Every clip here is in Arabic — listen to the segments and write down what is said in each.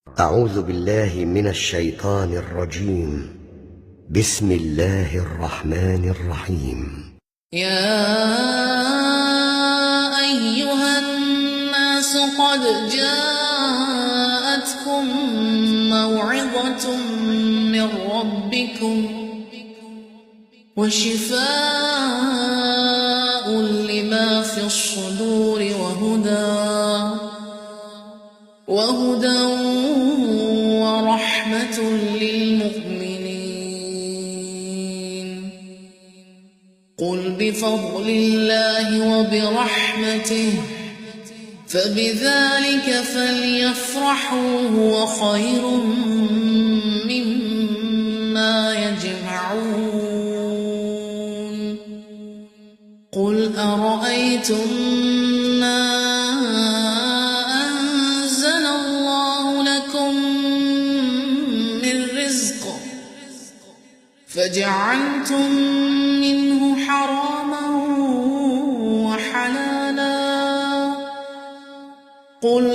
أعوذ بالله من الشيطان الرجيم. بسم الله الرحمن الرحيم. يا أيها الناس قد جاءتكم موعظة من ربكم وشفاء لما في الصدور وهدى ورحمة للمؤمنين. قل بفضل الله وبرحمته فبذلك فليفرحوا هو خير مما يجمعون. قل أرأيتم ما أنزل الله لكم من رزق فجعلتم منه حراما وحلالا قل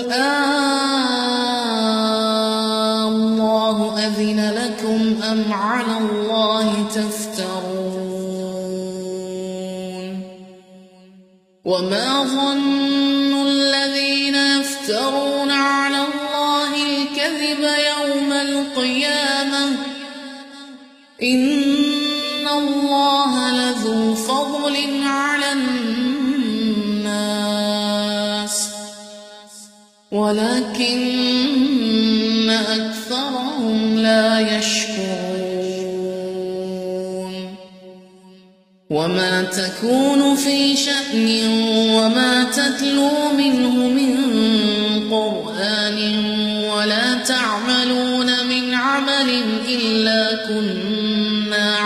الله أذن لكم أم على الله تفترون. وما ظن الذين يفترون على الله الكذب يوم القيامة إن الله لذو فضل على الناس ولكن أكثرهم لا يشكرون. وما تكون في شأن وما تتلو منه من قرآن ولا تعملون من عمل إلا كنا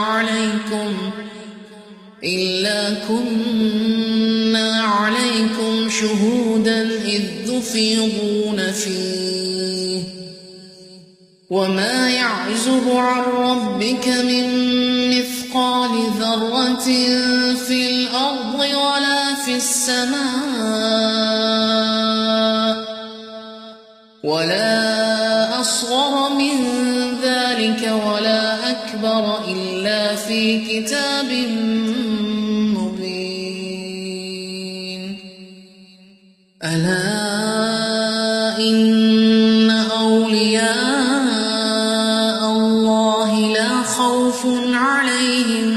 عليكم شهودا إذ تفيضون فيه. وما يعزب عن ربك من مثقال ذرة في الأرض ولا في السماء ولا أصغر من ذلك ولا أكبر إلا في كتاب مبين. ألا إن أولياء الله لا خوف عليهم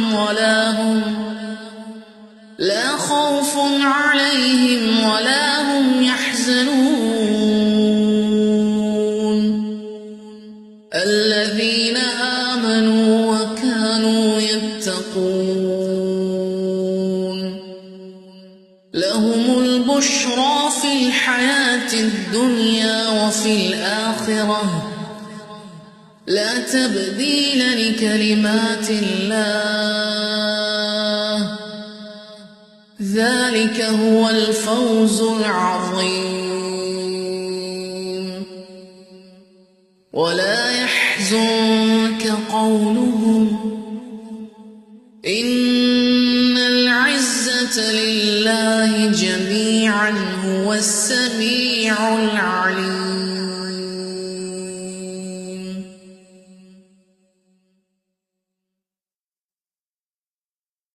ولا هم يحزنون. الذين آمنوا وكانوا يتقون لهم البشرى في الحياة الدنيا وفي الآخرة لا تبديل لكلمات الله ذلك هو الفوز العظيم. ولا يحزنك قولهم إن العزة لله جميعا هو السميع العليم.